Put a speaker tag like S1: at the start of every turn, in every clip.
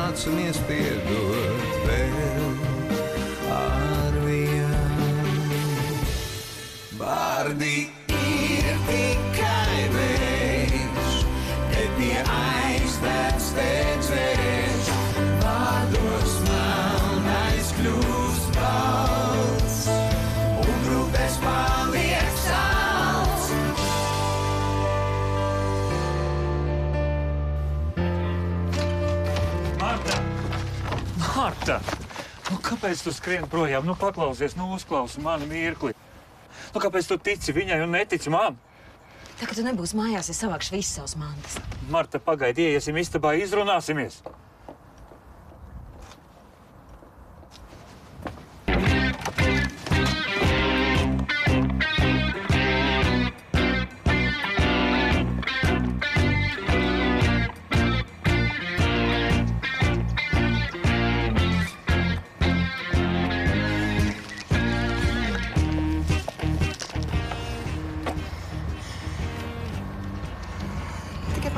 S1: mācamies piedot vēl ar vienu. Vārdi ir tikai vējš, te pie aizvērts tecējš, vārdos melnais kļūst balts, un grūpes paliek salds.
S2: Marta! Nu, kāpēc tu skrien projām? Nu, paklausies, nu, uzklausi mani mirkli. Nu, kāpēc tu tici viņai un netici man?
S3: Tā, ka tu nebūsi mājās, es savākšu visas savas mantas.
S2: Marta, pagaidi, ieiesim istabā, izrunāsimies.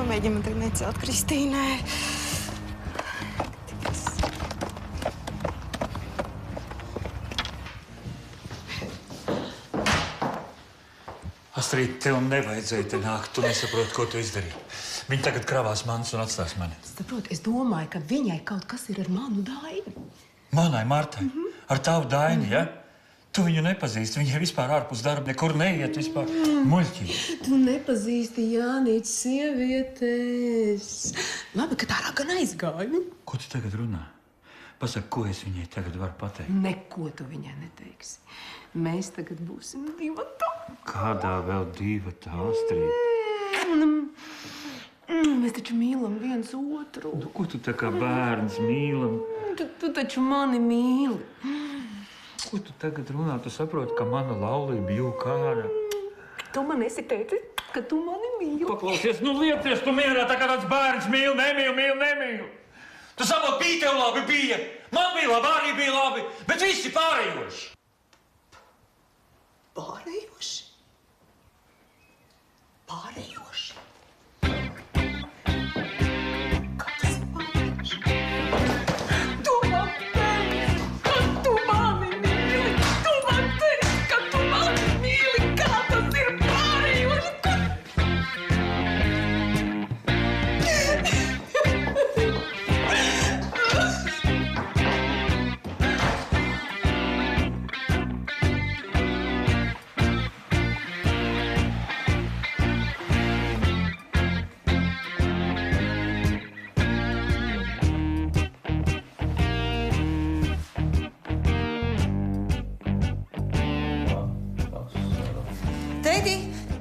S3: Pamēģini man tagad necelt Kristīnai.
S2: Astrid, tev nevajadzēja te nākt. Tu nesaproti, ko tu izdarīji. Viņa tagad kravās manas un atstās mani.
S3: Saproti, es domāju, ka viņai kaut kas ir ar manu Daini.
S2: Manai, Martai? Ar tavu Daini, ja? Tu viņu nepazīsti, viņa vispār ārpus darba nekur neiet, vispār muļķīgi.
S3: Tu nepazīsti Jānītes sievietes. Labi, ka tā gan aizgāja.
S2: Ko tu tagad runā? Pasaki, ko es viņai tagad varu pateikt?
S3: Neko tu viņai neteiksi. Mēs tagad būsim divatā.
S2: Kādā vēl divatā, Astrid?
S3: Mēs taču mīlam viens otru.
S2: Nu, ko tu tā kā bērns mīlam?
S3: Tu taču mani mīli.
S2: Ko tu tagad runā? Tu saproti, ka mana laulība jūk ārā.
S3: Tu man esi teicis, ka tu mani mīli.
S2: Paklausies, nu liecies tu mierā, tā kā tāds bērns mīl, nemīl. Tu saproti, bija tev labi, bija. Man bija labi, arī bija labi, bet visi pārējoši.
S3: Pārējoši? Pārējoši?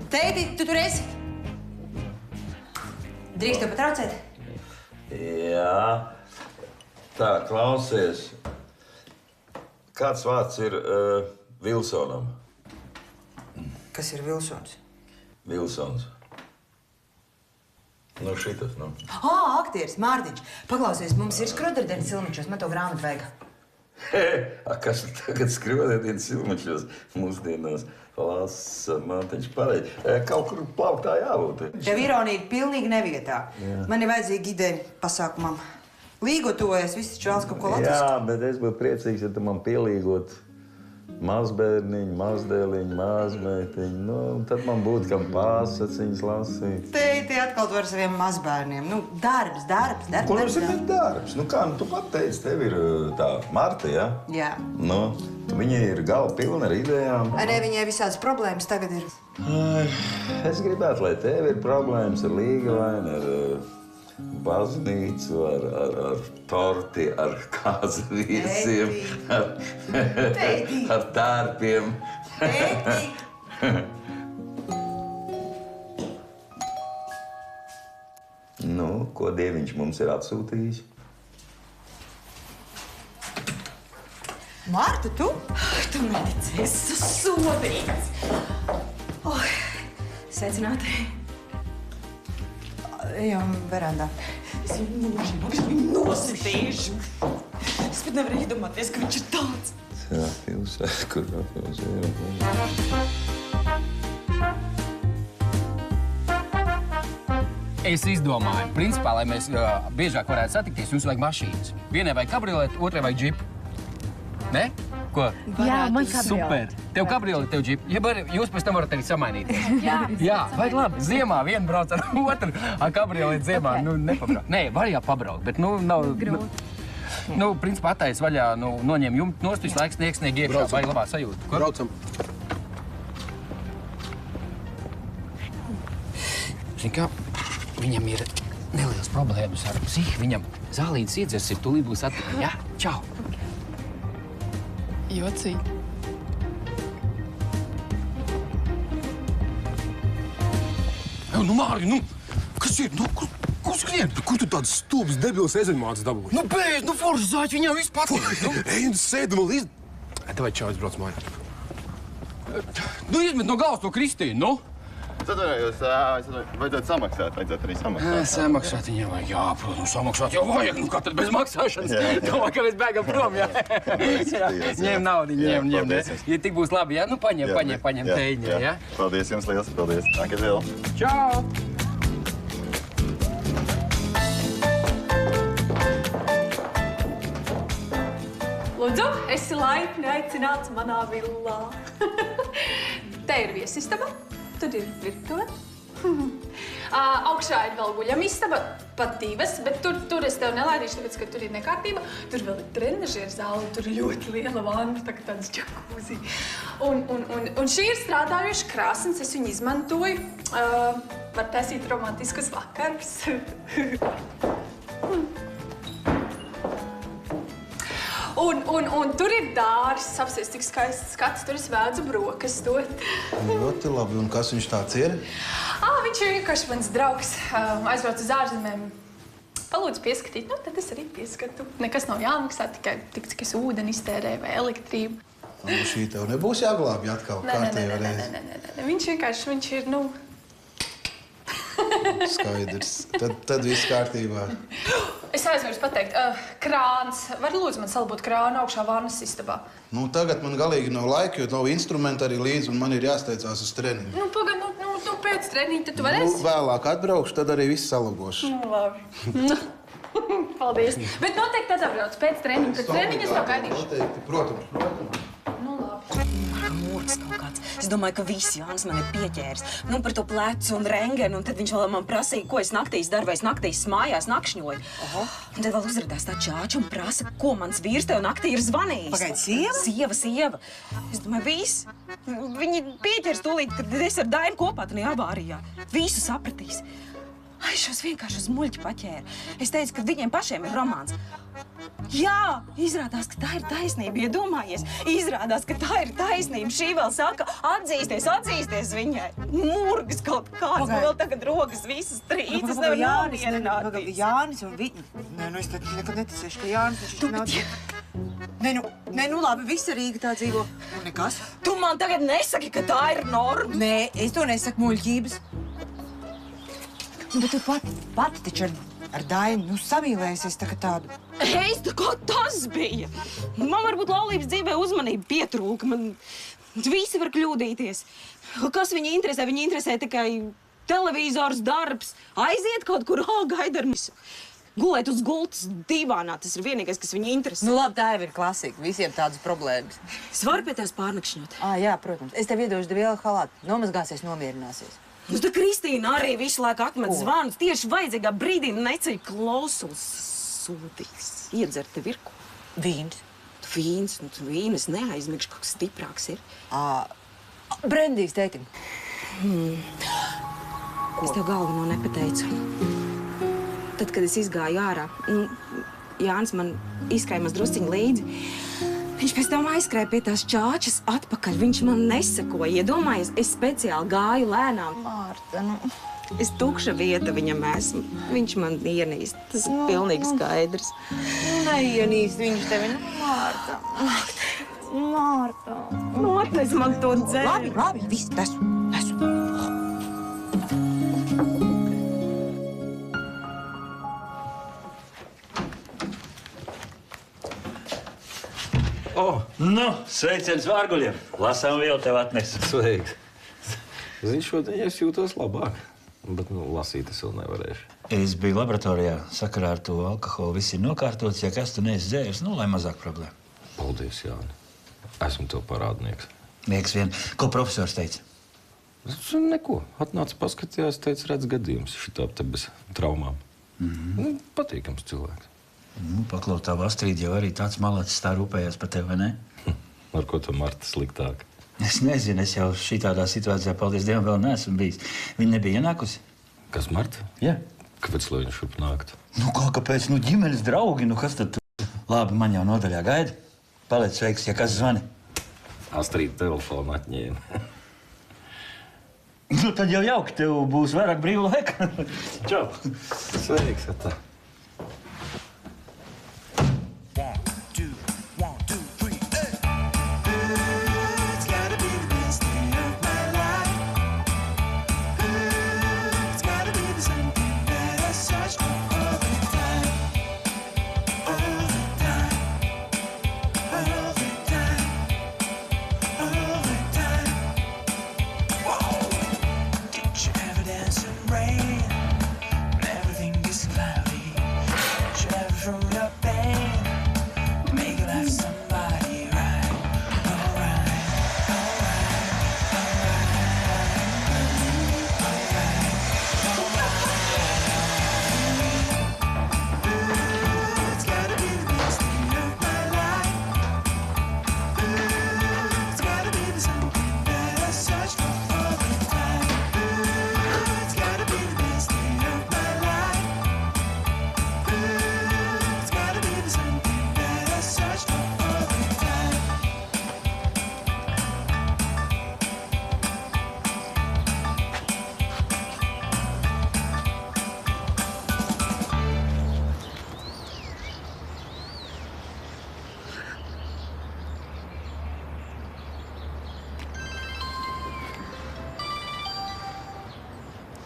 S3: Teiti, tu tur esi? Drīkst tev patraucēt?
S4: Jā. Tā, klausies. Kāds vārds ir Vilsonam?
S5: Kas ir Vilsons?
S4: Vilsons. Nu, šitas, nu.
S5: Aktieris, Mārtiņš. Paklausies, mums ir skroderdienas silmiņšos, man to grāmatu vajag.
S4: Kas tagad skroderdienas silmiņšos mūsdienās? Lasa, Mārtiņš, pareizi. Kaut kur plauktā jābūt.
S5: Tev ironija ir pilnīgi nevietā. Jā. Man ir vajadzīga ideja pasākumam. Līgotojies, visi taču vēlas kaut ko latviešu.
S4: Jā, bet es būtu priecīgs, ja tu man pielīgot mazbērniņu, mazdēliņu, mazmeitiņu. Nu, tad man būtu kam pārsaciņas lasīt.
S5: Teiti atkal tu ar saviem mazbērniem. Nu, darbs.
S4: Ko mums ir darbs? Nu kā, nu tu pat teici, tev ir tā Marta, ja?
S5: Jā.
S4: Nu, viņa ir galva pilna ar idejām.
S5: Arī viņai visādas problēmas tagad ir.
S4: Ai, es gribētu, lai tev ir problēmas ar Līgavaini, ar baznīcu, ar torti, ar kāzaviesiem, ar tārpiem.
S5: Teiti!
S4: Nu, ko Dieviņš mums ir atsūtījis?
S5: Marta, tu?
S3: Tu neticēsi, sodīts. Sveicināti.
S5: Ejam verandā.
S3: Es viņu nosītīšu. Es pat nevaru iedomāties, ka viņš ir tāds.
S4: Jā, pilsēta, kur apjūzēja.
S6: Es izdomāju, principā, lai mēs biežāk varētu satikties, jums vajag mašīnas. Vienai vajag kabrioleti, otrai vajag džipu. Ne? Ko?
S7: Jā, man kabrioleti.
S6: Super. Tev kabrioleti, tev džipu. Ja jūs pēc tam varat arī samainīties. Jā, vajag labi. Ziemā vienu brauc ar otru, ar kabrioleti ziemā. Nu, nepabraukt. Nē, var jau pabraukt, bet nu nav...
S7: Grūti.
S6: Nu, principā attais vaļā, nu, noņem jumtu nost, visu laiku snieg iekšā. Vajag labā sajūta. Ko?
S8: Braucam.
S6: Zini kā, viņam ir nelielas problēmas ar psihi. Viņam zālītes iedzers ir tūlīt būs atpakaļ. Jā? Čau!
S3: Jocīgi.
S8: Nu, Mārija, nu, kas ir? Nu, kur skrien? Kur tu tādas stulbas debilas ezeņmātes dabūji?
S6: Nu, beidz, nu, forši zāķi viņam viss patīk.
S8: Ej, un sēdi man līdzi. Tev čau, es braucu mājā.
S6: Nu, izmet no galvas to Kristīnu, nu!
S9: Atvainojos, vajadzētu samaksāt, vajadzētu arī samaksāt.
S6: Samaksāt viņam vajag, jā, protams, samaksāt jau vajag, nu kā tad bez maksāšanas? Domāju, ka mēs bēgam prom, jā. Ņem naudu, ņem, ne? Ja tik būs labi, jā, nu paņem teiņā, jā?
S9: Paldies jums liels, paldies. Danke vēl.
S6: Čau!
S7: Lūdzu, esi laipni aicināts manā villā. Te ir viesistaba. Tur ir virtuve. Augšā ir vēl guļamistaba, pat divas, bet tur es tev nelaidīšu, tāpēc, ka tur ir nekārtība. Tur vēl ir trenažieru zāle, tur ir ļoti liela vanna, tā kā tāds džakūzi. Un šī ir strādājuša krāsnes, es viņu izmantoju. Var taisīt romantiskus vakarus. Un tur ir dārs, apsies tik skaists skats, tur es vēdzu brokastot.
S10: Ļoti labi, un kas viņš tāds ir?
S7: Viņš ir vienkārši mans draugs, aizbrauc uz ārzemēm. Palūdzu pieskatīt, nu tad es arī pieskatu. Nekas nav jāmaksā, tikai tik, cik es ūdeni iztērēju vai elektrību.
S10: Nu, šī tev nebūs jāglābj atkal kārtējo reizi.
S7: Nē, viņš vienkārši, viņš ir, nu...
S10: Skaidrs. Tad viss kārtībā.
S7: Es aizmirsu pateikt, krāns. Var lūdzu man salabot krānu augšā vannas istabā?
S10: Nu, tagad man galīgi nav laika, jo nav instrumenta arī līdzi, un man ir jāsteidzās uz treniņu.
S7: Nu, pagad, nu pēc treniņa, tad tu varēsi?
S10: Nu, vēlāk atbraukšu, tad arī viss salabošu.
S7: Nu, labi. Paldies. Bet noteikti tad atbrauc pēc treniņa. Pēc treniņa es tev gaidīšu.
S10: Noteikti, protams.
S7: Nu, labi.
S5: Mūrs kaut kāds. Es domāju, ka viss Jānis man ir pieķēris. Nu, par to plecu un rengenu, un tad viņš vēl man prasīja, ko es naktīs daru, vai es naktīs mājās nakšņoju. Un tad vēl uzradās tā čāča un prasa, ko mans vīrs tev naktī ir zvanījis. Pagaid, sieva? Es domāju, viss. Viņi pieķers tūlīt, kad es ar Dainu kopā tajā avārijā. Visu sapratīs. Ai, šos vienkārši uz muļķi paķēra. Es teicu, ka viņiem pašiem ir romāns. Jā, izrādās, ka tā ir taisnība, iedomājies. Izrādās, ka tā ir taisnība. Šī vēl saka, atzīsties viņai. Murgas kaut kāds, vēl tagad rokas visas trīc. Es nevaru nomierināties. Jānis un viņa. Nē, nu es tad nekad neticēšu, ka Jānis viņš nav... Nē, nu labi, visa Rīga tā dzīvo. Nu, nekas. Tu man tagad nesaki, ka tā ir norma. Nē, es to nesaku muļķības. Bet tu pati taču ar Dainu samīlēsies tā kā tādu. Es, tā kā tas bija. Man varbūt laulības dzīvē uzmanība pietrūka. Man visi var kļūdīties. Kas viņu interesē? Viņu interesē tikai televizors, darbs. Aiziet kaut kur, gaida ar visu. Gulēt uz gultas divānā, tas ir vienīgais, kas viņu interesē.
S11: Nu labi, tā jau ir klasika. Visiem tādas problēmas.
S5: Es varu pie tās pārnakšņot?
S11: Jā, protams. Es tev iedošu vielu halātu. Nomazgāsies, nomierināsies.
S5: Nu, tad Kristīna arī visu laiku atmet zvanus. Tieši vajadzīgā brīdī neceļ klausulas sūtīs. Iedzert tev ir ko?
S11: Vīns.
S5: Vīns, nu tu vīnas neaizmigšu, kaut kas stiprāks ir.
S11: Brendijs, teitim.
S5: Es tev galveno nepateicu. Tad, kad es izgāju ārā, Jānis man izskrēja maz drusciņu līdzi. Viņš pēc tam aizskrēja pie tās čāčas atpakaļ. Viņš man nesakoja. Iedomājies, es speciāli gāju lēnām.
S11: Mārta, nu...
S5: Es tukša vieta viņam esmu. Viņš man ienīst. Tas ir pilnīgi skaidrs.
S11: Neienīst viņš tevi, nu, Mārta. Mārta.
S5: Notais man to dzēri.
S11: Labi, viss, nesu.
S2: Nu, sveiciens vārguļiem. Lasām vielu tev atnesu.
S8: Sveiks. Zini, šodien es jūtos labāk.
S4: Bet, lasīt es vēl nevarēšu.
S12: Es biju laboratorijā, sakarā ar to alkoholu. Viss ir nokārtots, ja kas tu neesi dzēris, lai mazāk problēma.
S4: Paldies, Jāni. Esmu tev parādnieks.
S12: Liekas vien. Ko profesors teica?
S4: Neko. Atnāca paskatījās, teica, redz gadījums šitā te bez traumām. Patīkams cilvēks.
S12: Paklaut tavu Astrīdu jau arī tāds malacis tā rūpējās par tevi, vai ne?
S4: Ar ko tu, Marta, sliktāk?
S12: Es nezinu, es jau šitādā situācijā, paldies Dievam, vēl neesmu bijis. Viņa nebija ienākusi?
S4: Kas, Marta?
S12: Jā.
S4: Kāpēc, lai viņa šurp nāktu?
S12: Kāpēc? Ģimenes draugi, kas tad tu? Labi, man jau nodaļā gaida. Paliec sveiks, ja kas zvani.
S4: Astrīda telefonu atņēma.
S12: Tad jau jauki, tev būs vairāk brīvu laika. Čau.
S4: Sveiks, tā.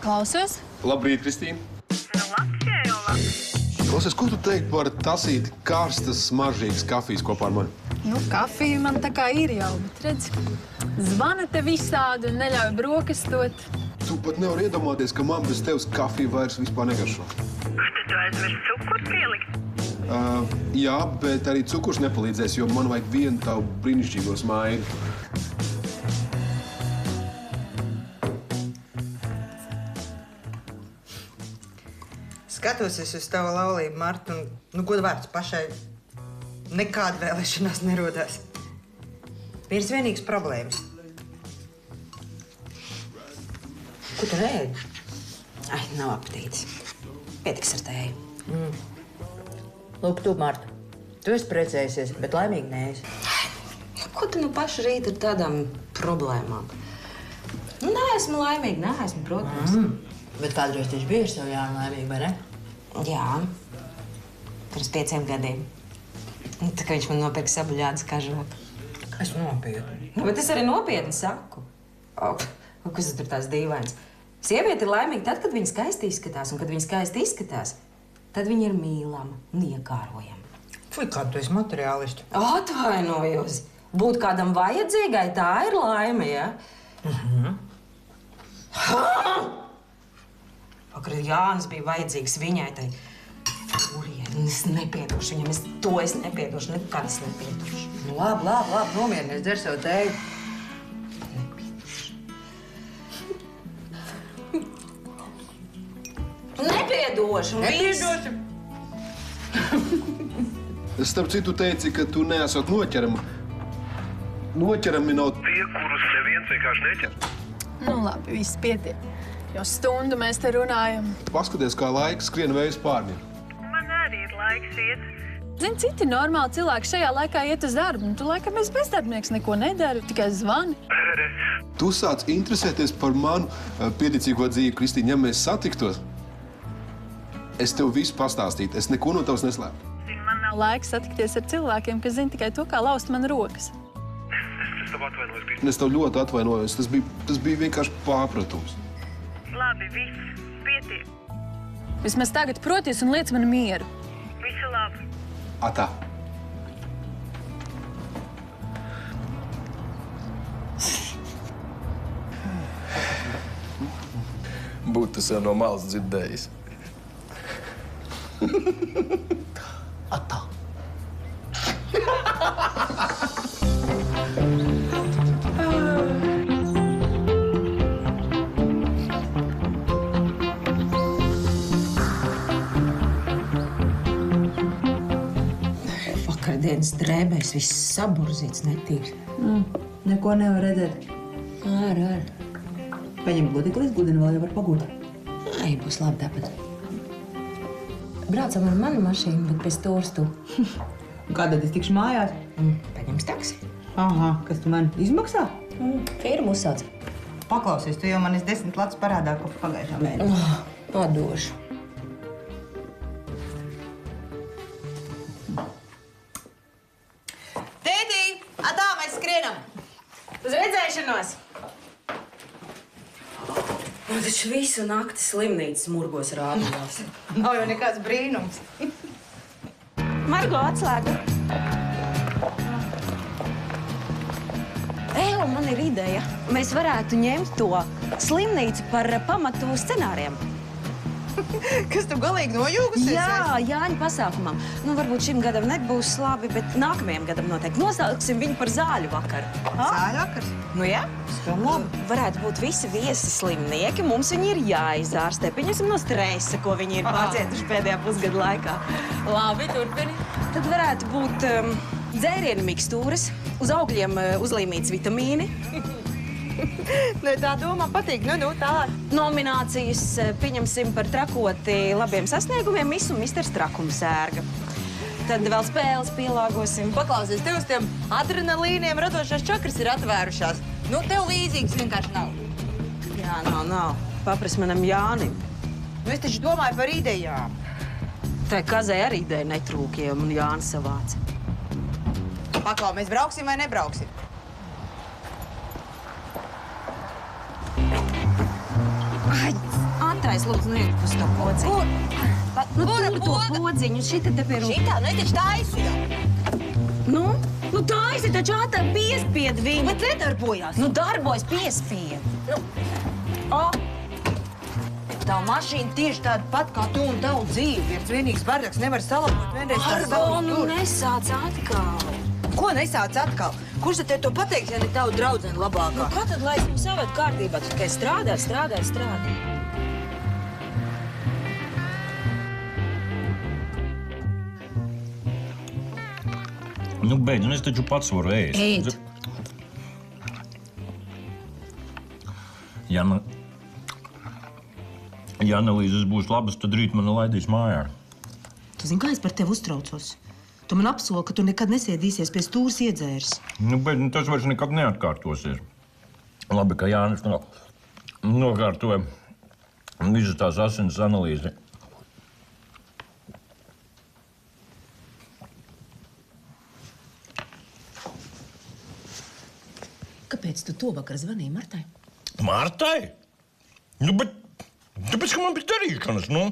S7: Klausies?
S8: Labrīt, Kristīna.
S7: Labs, jā, jau labs.
S8: Klausies, ko tu teiktu par tasīti karstas, smaržīgas kafijas kopā ar mani?
S7: Kafija man tā kā ir jau, bet redz, zvana te visādi un neļauj brokastot.
S8: Tu pat nevar iedomāties, ka man bez tevis kafija vairs vispār negaršo.
S7: Tad tu aizvers cukuru pielikt?
S8: Jā, bet arī cukurs nepalīdzēs, jo man vajag vienu tavu brīnišķīgo smaidu.
S11: Skatos es uz tavu laulību, Marta, un, godu vārds pašai nekāda vēlēšanās nerodās. Viens vienīgs problēmas. Ko tu neēdi? Ai, nav apetītes. Pietiks ar tēju. Lūk, tu, Marta, tu esi precējusies, bet laimīgi neesi. Ko tu no paša rīta ar tādām problēmām? Neesmu laimīga, neesmu, protams. Bet kādreiz taču biji ar savu Jānu laimīgi, vai ne? Jā. Pirms 5 gadiem. Tā kā viņš man nopirka sabuļādas kažoku. Es nopietni. Bet es arī nopietni saku. Kas tur tās dīvains? Sieviete ir laimīga tad, kad viņa skaisti izskatās. Un kad viņa skaisti izskatās, tad viņa ir mīlama un iekārojama. Fui, kādu tu esi materiālisti? Atvainojos. Būt kādam vajadzīgai, tā ir laime, ja? Vakar Jānis bija vajadzīgs viņai, tai furijai. Es nepiedošu viņam, es nepiedošu, nekad es nepiedošu. Labi, nomierinies, dzer sev tēju. Nepiedošu,
S8: Nepiedošu? Es starp citu teici, ka tu neesot noķerama. Noķerami nav tie, kurus neviens vienkārši neķer.
S7: Labi, viss pietiek. Jau stundu mēs te runājam.
S8: Paskaties, kā laiks skrien vējas pārniem.
S7: Man arī ir laiks iet. Zini, citi normāli cilvēki šajā laikā iet uz darbu. Tu laikam esi bezdarbnieks, neko nedari, tikai zvani.
S8: Tu sāc interesēties par manu pieticīgo dzīvi, Kristīna, ja mēs satiktos. Es tev visu pastāstītu, es neko no tavas neslēptu.
S7: Man nav laiks satikties ar cilvēkiem, kas zina tikai to, kā laust man rokas.
S8: Es tev atvainojos, Kristīna. Es tev ļoti atvainojos, tas bija vienkārši pārpratums.
S7: Labi, viss. Pietiek. Vismaz tagad proties un liec man mieru. Visu labi.
S8: Atā.
S13: būtu tas jau no malas dzirdējis.
S10: Atā.
S11: Vakardienas drēbēs viss saburzīts netīrs.
S3: Neko nevar redzēt.
S11: Ar.
S3: Paņem gludeklis, gludini vēl jau var pagūt.
S11: Ai, būs labi tāpat. Braucam ar manu mašīnu, bet pēc stūras tu.
S3: Kā tad es tikšu mājās?
S11: Paņems taksi.
S3: Aha, kas tu man izmaksā?
S11: Firmu uzsauc.
S3: Paklausies, tu jau man esi 10 latus parādā, kopš pagājušā mēnesī.
S11: Padošu.
S3: Tētī! Atā, mēs skrienam!
S11: Uz redzēšanos! Man taču visu nakti slimnīcas murgos rādījās.
S3: Nav jau nekāds brīnums.
S11: Margo, atslēga. Eo, man ir ideja. Mēs varētu ņemt to slimnīcu par pamatu scenārijam.
S3: Kas tu galīgi nojūgusies?
S11: Jā, Jāņa pasākumam. Nu, varbūt šim gadam nebūs labi, bet nākamajam gadam noteikti. Nosauksim viņu par zāļu vakaru.
S3: Zāļu vakars?
S11: Nu, jā. Varētu būt visi viesi slimnieki. Mums viņi ir jāizārstē. Pieņemsim no stresa, ko viņi ir pārcietuši pēdējā pusgada laikā. Labi, turpini. Tad varētu būt dzērienu mikstūras, uz augļiem uzlīmīts vitamīni.
S3: Tā doma patīk. Nu, tālāk.
S11: Nominācijas pieņemsim par trakoti labiem sasniegumiem Miss un Misters Trakums sērga. Tad vēl spēles pielāgosim.
S3: Paklausies, tev uz tiem adrenalīniem radošās čakras ir atvērušās. Nu, tev līdzīgas vienkārši nav.
S11: Jā, nav. Papras manam Jānim.
S3: Nu, es taču domāju par idejām.
S11: Tā Kazai arī ideja netrūk, ja man Jānis savāca.
S3: Paklau, mēs brauksim vai nebrauksim?
S11: Ai, Antrais, lūdzu, neiet uz to podziņu.
S3: Kur?
S11: Tur to podziņu, šita te pie rūpē.
S3: Šitā? Nu, es taču taisu jau.
S11: Nu taisi taču ātrāk piespied viņu.
S3: Bet nedarbojās.
S11: Nu, darbojas piespied.
S3: Tā mašīna tieši tāda pat kā tu un tavu dzīvi. Viens vienīgs bardaks nevar salabot. Vienreiz tā savu
S11: Nu, nesāc atkal.
S3: Ko nesāc atkal? Kurš tad tev to pateiks, ja ne tavu draudzeni labākā?
S11: Nu, kā tad, lai es viņu savādu kārtībā? Tu tikai strādā.
S2: Nu, beidz, es taču pats varu ēst.
S11: Ēd.
S2: Ja analīzes būs labas, tad rīt mani laidīs mājā.
S3: Tu zini, kā es par tevi uztraucos? Tu man apsoli, ka tu nekad nesiedīsies pie stūras iedzērs.
S2: Nu, bet tas vairs nekad neatkārtosies. Labi, ka Jānis nokārtoja visas tās asins analīzi.
S3: Kāpēc tu to vakar zvanīji Martai?
S2: Martai? Nu, bet tāpēc, ka man bija darīšanas, nu.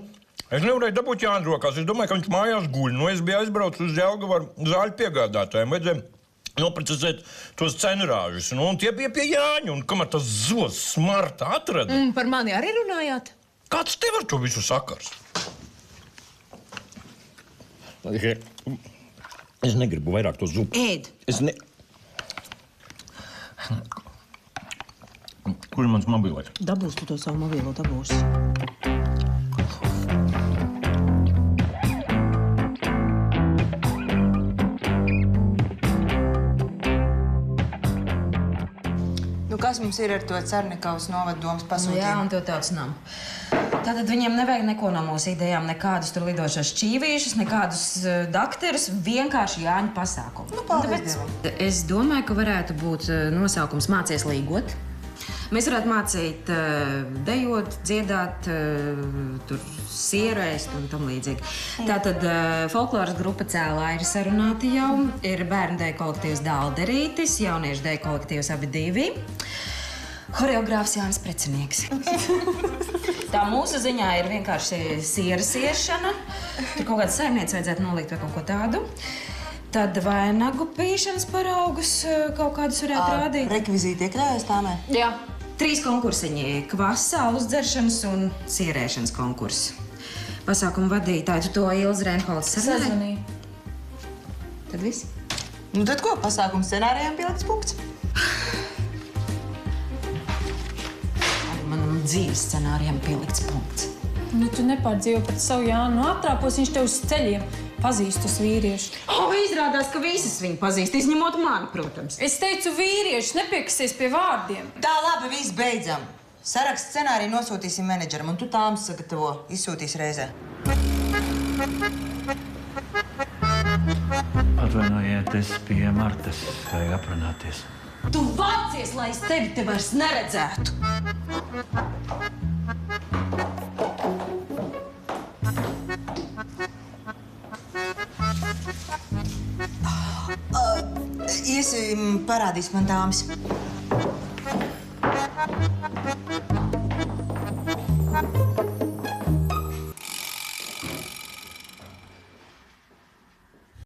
S2: Es nevarēju dabūt Jāni rokās. Es domāju, ka viņš mājās guļ. Nu, es biju aizbraucis uz Jelgavu ar zāļu piegādātājiem. Vajadzēja noprecizēt tos cenrāžus. Nu, un tie bija pie Jāņa. Un kamēr tas zos Marta atrada...
S3: Par mani arī runājāt?
S2: Kāds tev ar to visu sakars? Es negribu vairāk to zupu.
S3: Ēd.
S2: Kur ir mans mobilais?
S3: Dabūs tu to savu mobilo, dabūs.
S14: Kas mums ir ar to Cernikavas novaddomas pasūtījumu?
S11: Jā, un to tautas namu. Tātad viņiem nevajag neko no mūsu idejām, nekādus tur lidošas šķīvīšus, nekādus dakterus, vienkārši Jāņa pasākumu.
S14: Nu, paldies Dievam.
S11: Es domāju, ka varētu būt nosaukums Mācies līgot. Mēs varētu mācīt dejot, dziedāt, tur sieru ēst un tam līdzīgi. Tātad folkloras grupa Cēlā ir sarunāti jau, ir bērnu deju kolektīvs Dālderītis, jauniešu deju kolektīvs Abi divi, horeogrāfs Jānis Precinieks. Tā mūsu ziņā ir vienkārši sieras iešana, tur kaut kāda saimniece vajadzētu nolikt vai kaut ko tādu. Tad vainagu pīšanas paraugus kaut kādus varētu rādīt.
S14: Rekvizīti iekļaujas tāmē?
S7: Jā.
S5: 3 konkursiņi - kvasa, alus dzeršanas un sierēšanas konkurss. Pasākumu vadītāju, tu to Ilza Reinholds
S7: Sazvanīju.
S5: Tad viss?
S14: Nu tad ko, pasākuma scenārijām pielikts punkts?
S5: Arī manam dzīves scenārijam pielikts punkts.
S7: Nu, tu nepārdzīvo pret savu Jānu. Atrāpos viņš tev uz ceļiem. Pazīst tos vīriešus.
S5: Izrādās, ka visas viņu pazīst, izņemot mani, protams.
S7: Es teicu vīriešus, nepiekasies pie vārdiem.
S14: Tā labi, viss beidzam. Sarakstu scenāriju nosūtīsim menedžeram, un tu tām sagatavo, izsūtīs reizē.
S12: Atvainojiet, es pie Martas vajag aprunāties.
S5: Tu vācies, lai es tevi te vairs neredzētu.
S14: Iesim, parādīs man dāmas.